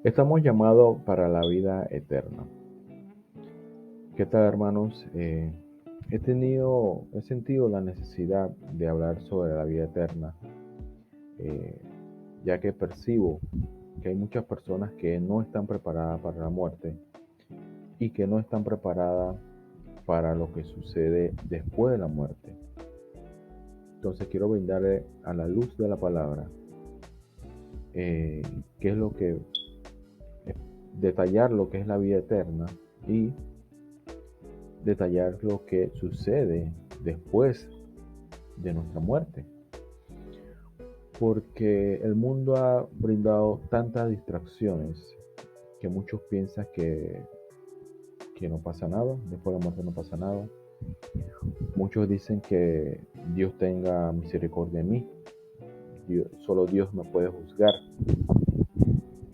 Estamos llamados para la vida eterna. ¿Qué tal, hermanos? He sentido la necesidad de hablar sobre la vida eterna, eh, ya que percibo que hay muchas personas que no están preparadas para la muerte y que no están preparadas para lo que sucede después de la muerte. Entonces quiero brindarle a la luz de la palabra eh, qué es lo que detallar lo que es la vida eterna y detallar lo que sucede después de nuestra muerte. Porque el mundo ha brindado tantas distracciones que muchos piensan que no pasa nada, después de la muerte no pasa nada. Muchos dicen que Dios tenga misericordia de mí, solo Dios me puede juzgar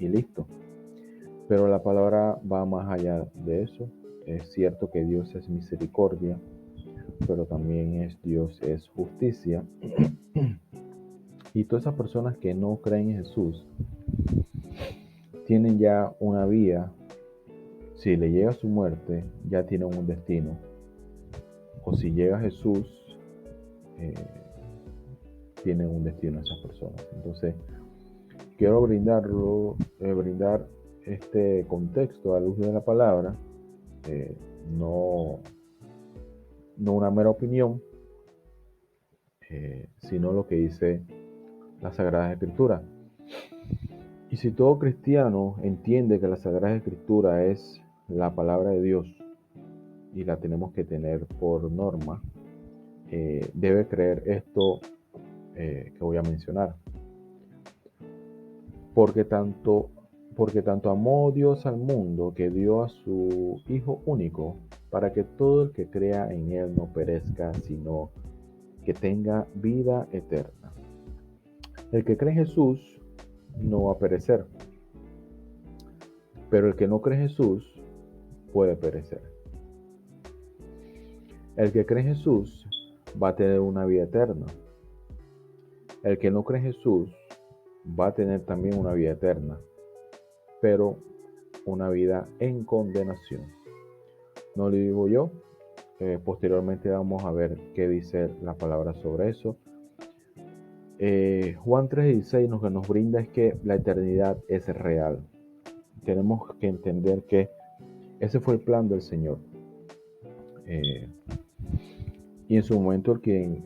y listo. Pero la palabra va más allá de eso. Es cierto que Dios es misericordia, pero también Dios es justicia. Y todas esas personas que no creen en Jesús tienen ya una vía. Si le llega su muerte, ya tienen un destino. O si llega Jesús, eh, tienen un destino esas personas. Entonces, quiero brindar este contexto a la luz de la palabra, eh, no, no una mera opinión, sino lo que dice la Sagrada Escritura. Y si todo cristiano entiende que la Sagrada Escritura es la palabra de Dios y la tenemos que tener por norma, debe creer esto que voy a mencionar. Porque tanto, porque tanto amó Dios al mundo que dio a su Hijo único, para que todo el que crea en Él no perezca, sino que tenga vida eterna. El que cree en Jesús no va a perecer, pero el que no cree en Jesús puede perecer. El que cree en Jesús va a tener una vida eterna. El que no cree en Jesús va a tener también una vida eterna, pero una vida en condenación. No lo digo yo. Posteriormente vamos a ver qué dice la palabra sobre eso. Juan 3:16 lo que nos brinda es que la eternidad es real. Tenemos que entender que ese fue el plan del Señor. Y en su momento el quien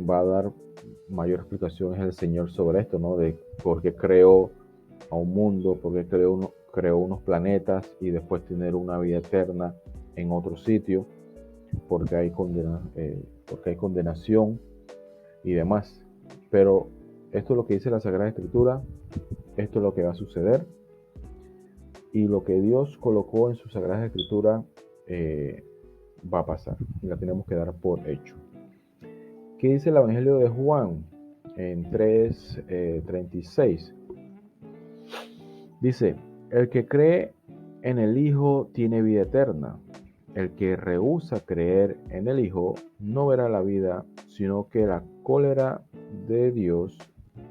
va a dar mayor explicación es el Señor sobre esto, ¿no? De por qué creó a un mundo, por qué creó unos planetas y después tener una vida eterna en otro sitio, porque hay condenación y demás. Pero esto es lo que dice la Sagrada Escritura, esto es lo que va a suceder, y lo que Dios colocó en su Sagrada Escritura va a pasar, y la tenemos que dar por hecho. ¿Qué dice el Evangelio de Juan en 3:36? Dice, el que cree en el Hijo tiene vida eterna. El que rehúsa creer en el Hijo no verá la vida, sino que la cólera de Dios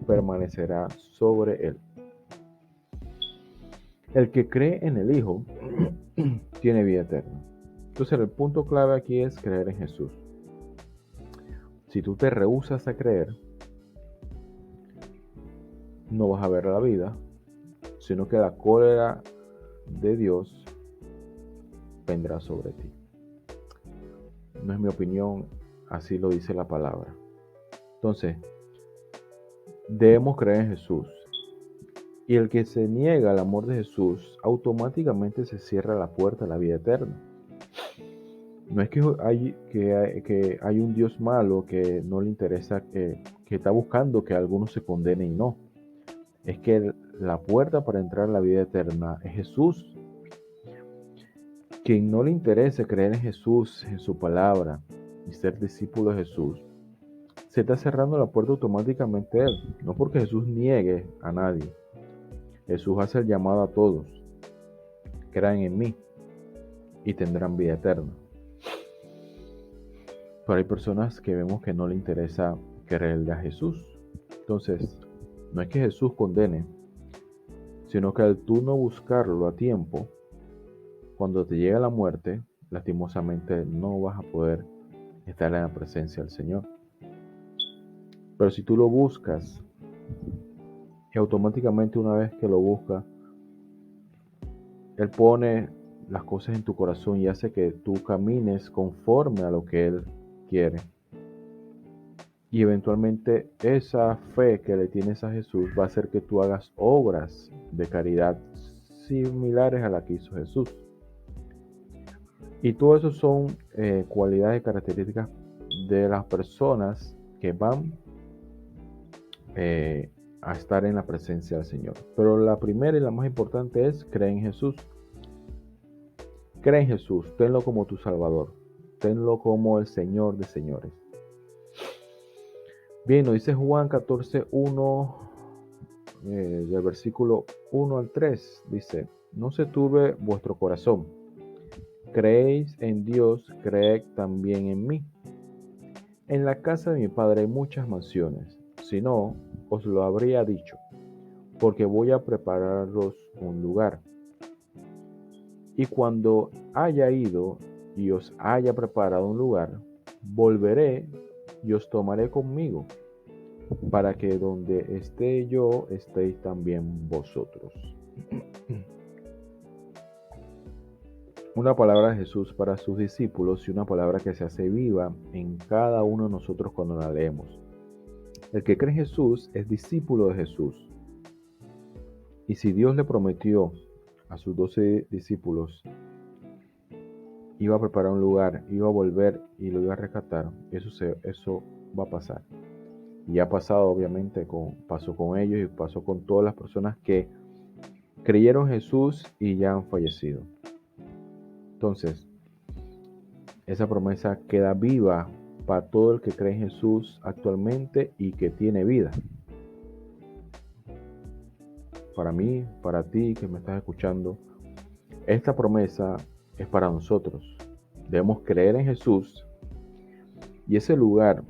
permanecerá sobre él. El que cree en el Hijo tiene vida eterna. Entonces el punto clave aquí es creer en Jesús. Si tú te rehusas a creer, no vas a ver la vida, sino que la cólera de Dios vendrá sobre ti. No es mi opinión, así lo dice la palabra. Entonces, debemos creer en Jesús. Y el que se niega al amor de Jesús, automáticamente se cierra la puerta a la vida eterna. No es que hay un Dios malo que no le interesa, que está buscando que algunos se condenen y no. Es que la puerta para entrar a la vida eterna es Jesús. Quien no le interese creer en Jesús, en su palabra y ser discípulo de Jesús, se está cerrando la puerta automáticamente a él. No porque Jesús niegue a nadie. Jesús hace el llamado a todos. Crean en mí y tendrán vida eterna. Pero hay personas que vemos que no le interesa creerle a Jesús. Entonces, no es que Jesús condene, sino que al tú no buscarlo a tiempo, cuando te llega la muerte, lastimosamente no vas a poder estar en la presencia del Señor. Pero si tú lo buscas, y automáticamente una vez que lo buscas, Él pone las cosas en tu corazón y hace que tú camines conforme a lo que Él quiere. Y eventualmente esa fe que le tienes a Jesús va a hacer que tú hagas obras de caridad similares a las que hizo Jesús. Y todo eso son cualidades y características de las personas que van a estar en la presencia del Señor. Pero la primera y la más importante es creer en Jesús. Cree en Jesús, tenlo como tu Salvador, tenlo como el Señor de señores. Bien, nos dice Juan 14:1, del versículo 1 al 3, dice: no se turbe vuestro corazón, creéis en Dios, creed también en mí. En la casa de mi Padre hay muchas mansiones, si no, os lo habría dicho, porque voy a prepararos un lugar. Y cuando haya ido y os haya preparado un lugar, volveré y os tomaré conmigo, para que donde esté yo, estéis también vosotros. Una palabra de Jesús para sus discípulos y una palabra que se hace viva en cada uno de nosotros cuando la leemos. El que cree en Jesús es discípulo de Jesús. Y si Dios le prometió a sus 12 discípulos, iba a preparar un lugar, iba a volver y lo iba a rescatar, eso va a pasar. Y ha pasado, obviamente, pasó con ellos y pasó con todas las personas que creyeron en Jesús y ya han fallecido. Entonces, esa promesa queda viva para todo el que cree en Jesús actualmente y que tiene vida. Para mí, para ti que me estás escuchando, esta promesa es para nosotros. Debemos creer en Jesús y ese lugar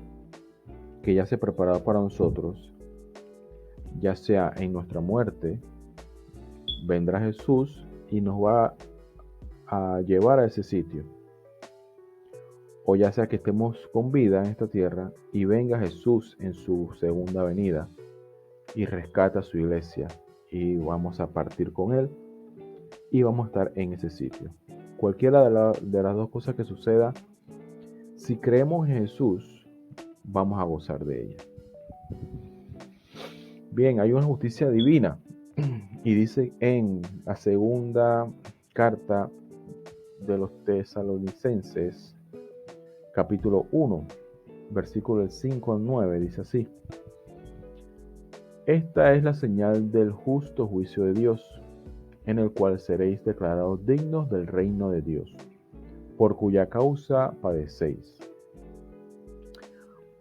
que ya se preparó para nosotros, ya sea en nuestra muerte, vendrá Jesús y nos va a llevar a ese sitio. O ya sea que estemos con vida en esta tierra y venga Jesús en su segunda venida y rescata a su iglesia y vamos a partir con Él y vamos a estar en ese sitio. Cualquiera de las dos cosas que suceda, si creemos en Jesús, vamos a gozar de ella. Bien, hay una justicia divina y dice en la segunda carta de los Tesalonicenses, capítulo 1, versículo del 5 al 9, dice así: esta es la señal del justo juicio de Dios, en el cual seréis declarados dignos del reino de Dios, por cuya causa padecéis.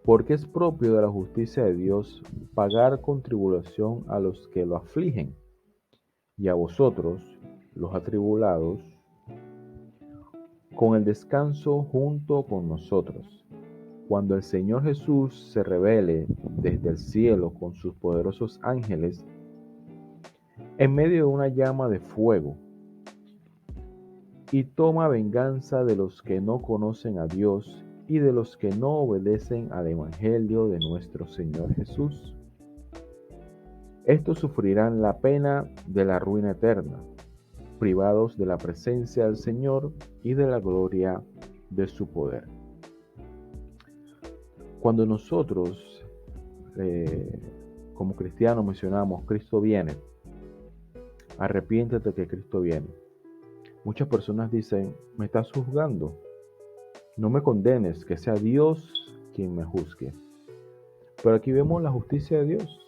Porque es propio de la justicia de Dios pagar con tribulación a los que lo afligen, y a vosotros, los atribulados, con el descanso junto con nosotros, cuando el Señor Jesús se revele desde el cielo con sus poderosos ángeles, en medio de una llama de fuego, y toma venganza de los que no conocen a Dios y de los que no obedecen al Evangelio de nuestro Señor Jesús. Estos sufrirán la pena de la ruina eterna, privados de la presencia del Señor y de la gloria de su poder. Cuando nosotros, como cristianos, mencionamos Cristo viene, arrepiéntete que Cristo viene, muchas personas dicen: me estás juzgando, no me condenes, que sea Dios quien me juzgue. Pero aquí vemos la justicia de Dios.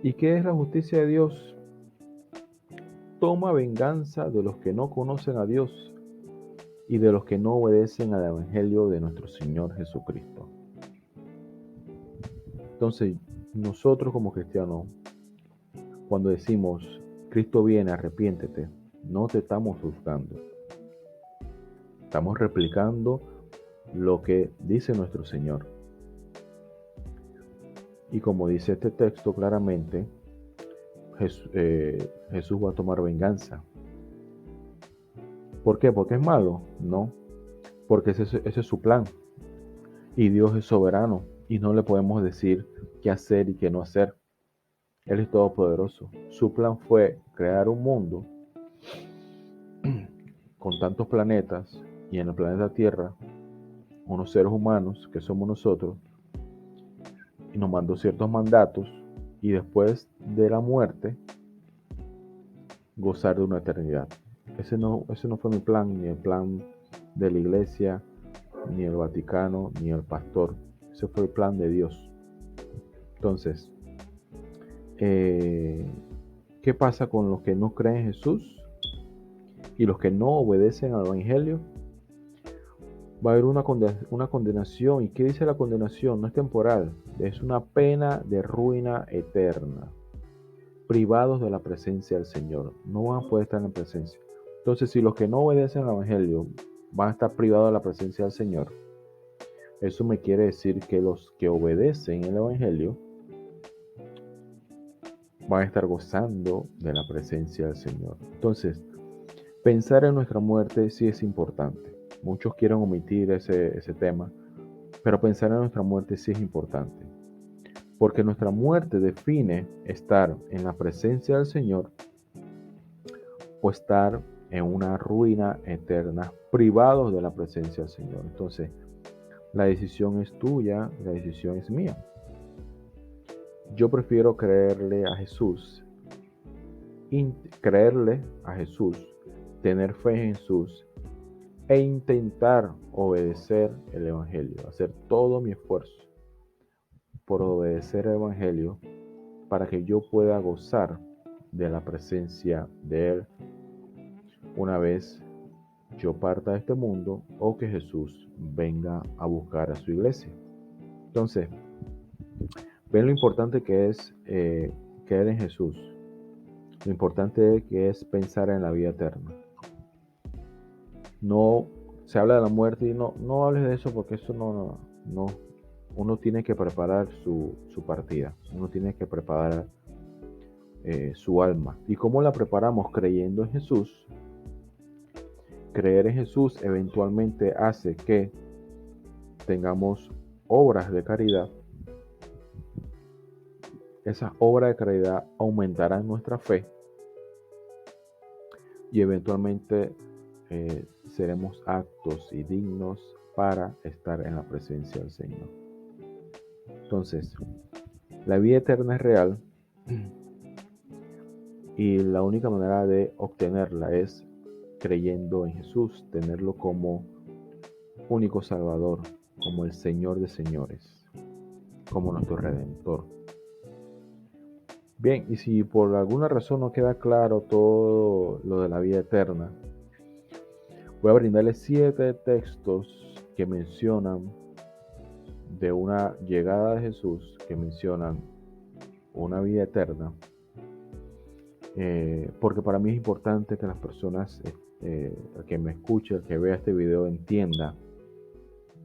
¿Y qué es la justicia de Dios? Toma venganza de los que no conocen a Dios y de los que no obedecen al Evangelio de nuestro Señor Jesucristo. Entonces, nosotros como cristianos, cuando decimos Cristo viene, arrepiéntete, no te estamos juzgando. Estamos replicando lo que dice nuestro Señor. Y como dice este texto claramente, Jesús va a tomar venganza. ¿Por qué? ¿Porque es malo? No, porque ese es su plan. Y Dios es soberano y no le podemos decir qué hacer y qué no hacer. Él es todopoderoso. Su plan fue crear un mundo con tantos planetas y en el planeta Tierra unos seres humanos que somos nosotros y nos mandó ciertos mandatos y después de la muerte gozar de una eternidad. Ese no fue mi plan, ni el plan de la iglesia, ni el Vaticano, ni el pastor. Ese fue el plan de Dios. Entonces, ¿qué pasa con los que no creen en Jesús y los que no obedecen al Evangelio? Va a haber una condenación. ¿Y qué dice la condenación? No es temporal, es una pena de ruina eterna. Privados de la presencia del Señor. No van a poder estar en presencia. Entonces, si los que no obedecen al Evangelio van a estar privados de la presencia del Señor, eso me quiere decir que los que obedecen el Evangelio van a estar gozando de la presencia del Señor. Entonces, pensar en nuestra muerte sí es importante. Muchos quieren omitir ese tema, pero pensar en nuestra muerte sí es importante. Porque nuestra muerte define estar en la presencia del Señor o estar en una ruina eterna, privados de la presencia del Señor. Entonces, la decisión es tuya, la decisión es mía. Yo prefiero creerle a Jesús, tener fe en Jesús e intentar obedecer el Evangelio, hacer todo mi esfuerzo por obedecer el Evangelio para que yo pueda gozar de la presencia de Él una vez yo parta de este mundo o que Jesús venga a buscar a su iglesia. Entonces, ven lo importante que es creer en Jesús. Lo importante que es pensar en la vida eterna. No se habla de la muerte y no hables de eso porque eso no. Uno tiene que preparar su partida. Uno tiene que preparar su alma. ¿Y cómo la preparamos? Creyendo en Jesús. Creer en Jesús eventualmente hace que tengamos obras de caridad. Esas obras de caridad aumentarán nuestra fe y eventualmente seremos aptos y dignos para estar en la presencia del Señor. Entonces, la vida eterna es real y la única manera de obtenerla es creyendo en Jesús, tenerlo como único Salvador, como el Señor de señores, como nuestro Redentor. Bien, y si por alguna razón no queda claro todo lo de la vida eterna, voy a brindarles 7 textos que mencionan de una llegada de Jesús, que mencionan una vida eterna, porque para mí es importante que las personas, el que me escuche, el que vea este video, entienda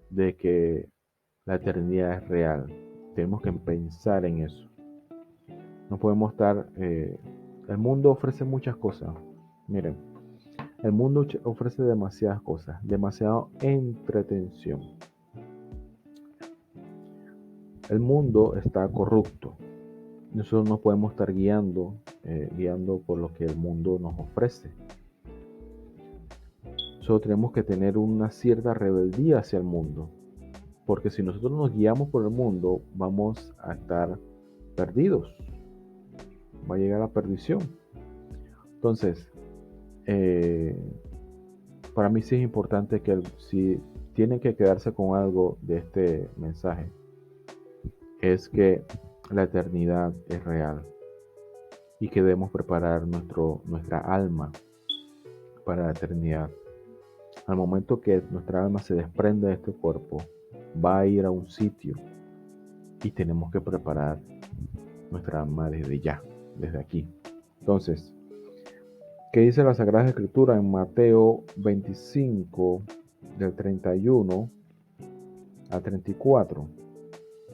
de que la eternidad es real. Tenemos que pensar en eso. No podemos estar... el mundo ofrece muchas cosas. Miren, el mundo ofrece demasiadas cosas, demasiada entretención. El mundo está corrupto. Nosotros no podemos estar guiando por lo que el mundo nos ofrece. Nosotros tenemos que tener una cierta rebeldía hacia el mundo. Porque si nosotros nos guiamos por el mundo, vamos a estar perdidos. Va a llegar la perdición. Entonces, para mí sí es importante que si tienen que quedarse con algo de este mensaje, es que la eternidad es real y que debemos preparar nuestra alma para la eternidad. Al momento que nuestra alma se desprende de este cuerpo, va a ir a un sitio y tenemos que preparar nuestra alma desde ya, desde aquí. Entonces, ¿qué dice la Sagrada Escritura en Mateo 25, del 31 al 34?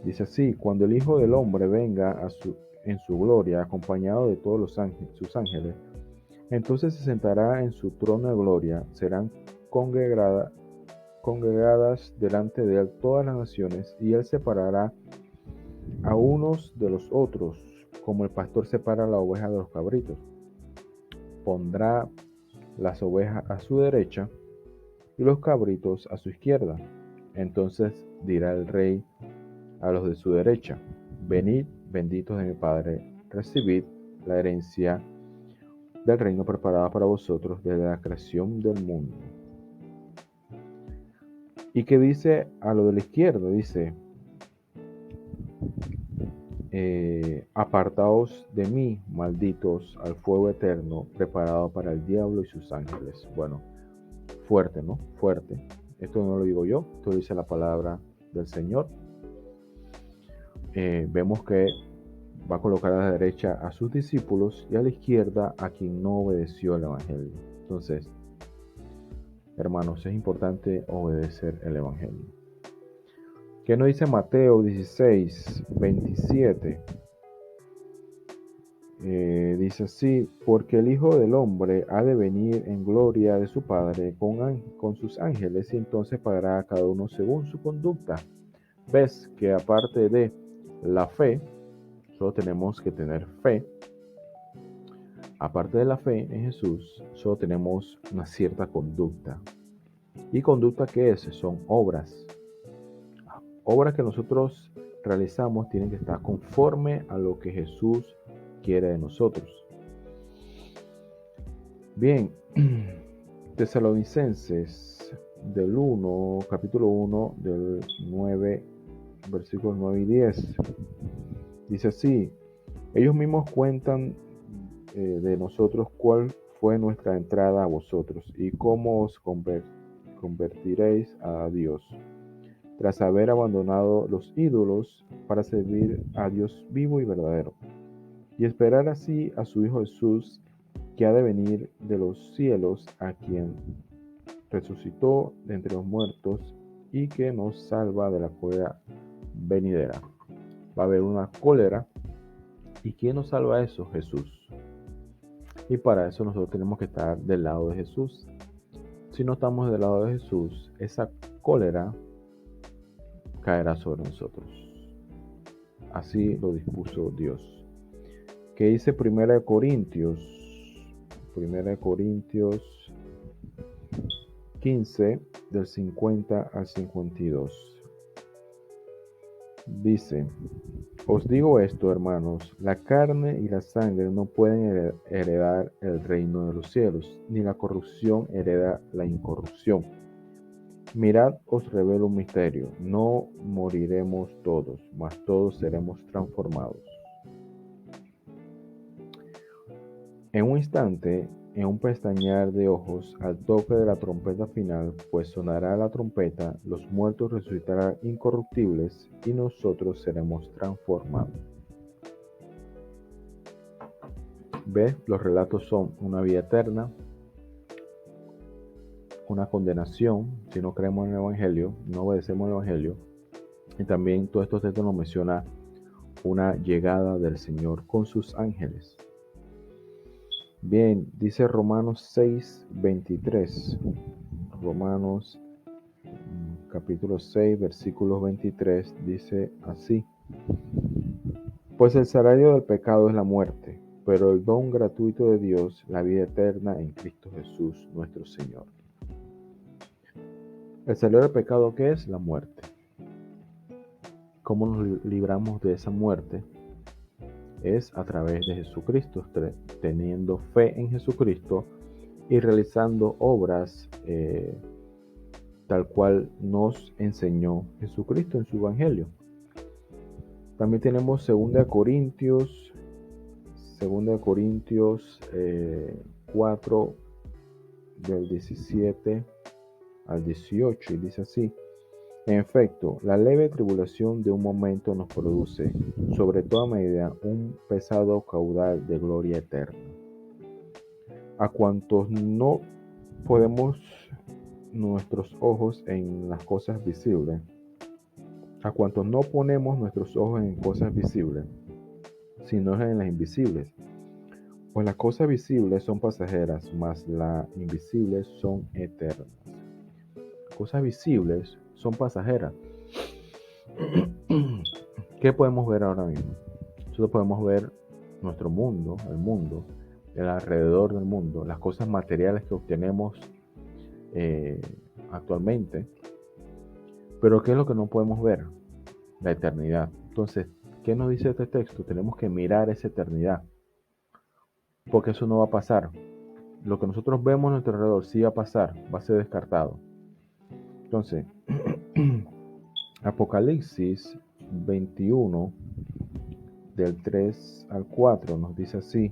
Dice así: cuando el Hijo del Hombre venga en su gloria, acompañado de todos sus ángeles, entonces se sentará en su trono de gloria. Serán congregadas delante de él todas las naciones, y él separará a unos de los otros, como el pastor separa la oveja de los cabritos. Pondrá las ovejas a su derecha y los cabritos a su izquierda. Entonces dirá el rey a los de su derecha: venid, benditos de mi Padre, recibid la herencia del reino preparada para vosotros desde la creación del mundo. ¿Y qué dice a lo de la izquierda? Dice: apartaos de mí, malditos, al fuego eterno preparado para el diablo y sus ángeles. Bueno, fuerte, ¿no? Fuerte. Esto no lo digo yo, esto dice la palabra del Señor. Vemos que va a colocar a la derecha a sus discípulos y a la izquierda a quien no obedeció el Evangelio. Entonces, hermanos, es importante obedecer el Evangelio. ¿Qué nos dice Mateo 16, 27? Dice así: porque el Hijo del Hombre ha de venir en gloria de su Padre con sus ángeles, y entonces pagará a cada uno según su conducta. Ves que aparte de la fe, solo tenemos que tener fe. Aparte de la fe en Jesús, solo tenemos una cierta conducta. ¿Y conducta qué es? Son obras. Obras que nosotros realizamos tienen que estar conforme a lo que Jesús quiere de nosotros. Bien, Tesalonicenses capítulo 1, del 9, versículos 9 y 10. Dice así: ellos mismos cuentan de nosotros cuál fue nuestra entrada a vosotros y cómo os convertiréis a Dios, tras haber abandonado los ídolos para servir a Dios vivo y verdadero, y esperar así a su Hijo Jesús, que ha de venir de los cielos, a quien resucitó de entre los muertos y que nos salva de la cólera venidera. Va a haber una cólera. ¿Y quién nos salva de eso? Jesús. Y para eso nosotros tenemos que estar del lado de Jesús. Si no estamos del lado de Jesús, esa cólera caerá sobre nosotros. Así lo dispuso Dios. ¿Qué dice 1 Corintios? 1 Corintios 15, del 50 al 52. Dice: os digo esto, hermanos, la carne y la sangre no pueden heredar el reino de los cielos, ni la corrupción hereda la incorrupción. Mirad, os revelo un misterio: no moriremos todos, mas todos seremos transformados. En un instante, en un pestañear de ojos, al toque de la trompeta final, pues sonará la trompeta, los muertos resucitarán incorruptibles, y nosotros seremos transformados. ¿Ves? Los relatos son una vida eterna, una condenación si no creemos en el Evangelio, no obedecemos el Evangelio, y también todos estos textos nos menciona una llegada del Señor con sus ángeles. Bien, dice Romanos 6, 23. Romanos capítulo 6, versículos 23, dice así: pues el salario del pecado es la muerte, pero el don gratuito de Dios, la vida eterna en Cristo Jesús nuestro Señor. El salario del pecado, ¿qué es? La muerte. ¿Cómo nos libramos de esa muerte? Es a través de Jesucristo, teniendo fe en Jesucristo y realizando obras tal cual nos enseñó Jesucristo en su Evangelio. También tenemos 2 Corintios 4, del 17 al 18, y dice así: en efecto, la leve tribulación de un momento nos produce, sobre toda medida, un pesado caudal de gloria eterna. A cuantos no ponemos nuestros ojos en las cosas visibles, a cuantos no ponemos nuestros ojos en cosas visibles, sino en las invisibles. Pues las cosas visibles son pasajeras, mas las invisibles son eternas. Las cosas visibles son pasajeras. ¿Qué podemos ver ahora mismo? Nosotros podemos ver nuestro mundo, el alrededor del mundo, las cosas materiales que obtenemos actualmente. Pero ¿qué es lo que no podemos ver? La eternidad. Entonces, ¿qué nos dice este texto? Tenemos que mirar esa eternidad, porque eso no va a pasar. Lo que nosotros vemos a nuestro alrededor sí va a pasar, va a ser descartado. Entonces, Apocalipsis 21, del 3 al 4, nos dice así: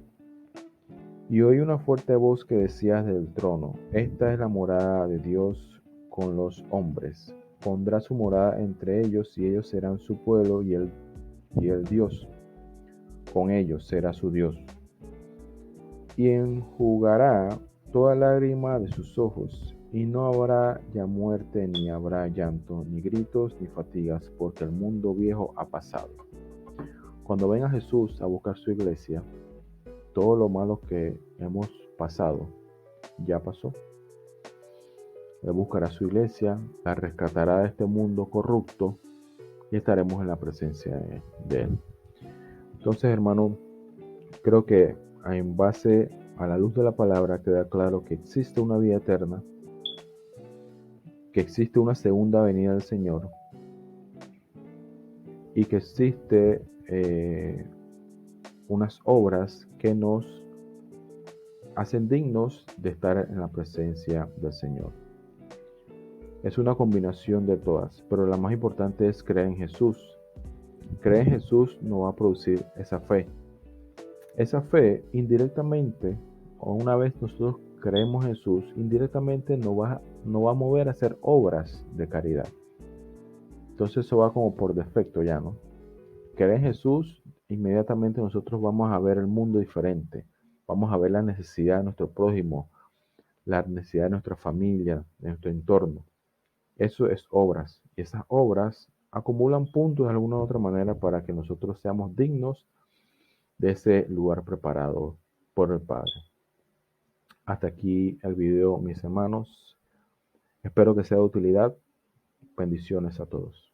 y oí una fuerte voz que decía del trono: esta es la morada de Dios con los hombres. Pondrá su morada entre ellos, y ellos serán su pueblo, y el Dios con ellos será su Dios. Y enjugará toda lágrima de sus ojos, y no habrá ya muerte, ni habrá llanto, ni gritos, ni fatigas, porque el mundo viejo ha pasado. Cuando venga Jesús a buscar su iglesia, todo lo malo que hemos pasado ya pasó. Él buscará su iglesia, la rescatará de este mundo corrupto, y estaremos en la presencia de Él. Entonces, hermano, creo que en base a la luz de la palabra queda claro que existe una vida eterna, que existe una segunda venida del Señor, y que existe unas obras que nos hacen dignos de estar en la presencia del Señor. Es una combinación de todas, pero la más importante es creer en Jesús. Creer en Jesús nos va a producir esa fe. Esa fe indirectamente, o una vez nosotros creemos en Jesús, indirectamente nos va a mover a hacer obras de caridad. Entonces eso va como por defecto ya, ¿no? Creer en Jesús, inmediatamente nosotros vamos a ver el mundo diferente. Vamos a ver la necesidad de nuestro prójimo, la necesidad de nuestra familia, de nuestro entorno. Eso es obras. Y esas obras acumulan puntos de alguna u otra manera para que nosotros seamos dignos de ese lugar preparado por el Padre. Hasta aquí el video, mis hermanos. Espero que sea de utilidad. Bendiciones a todos.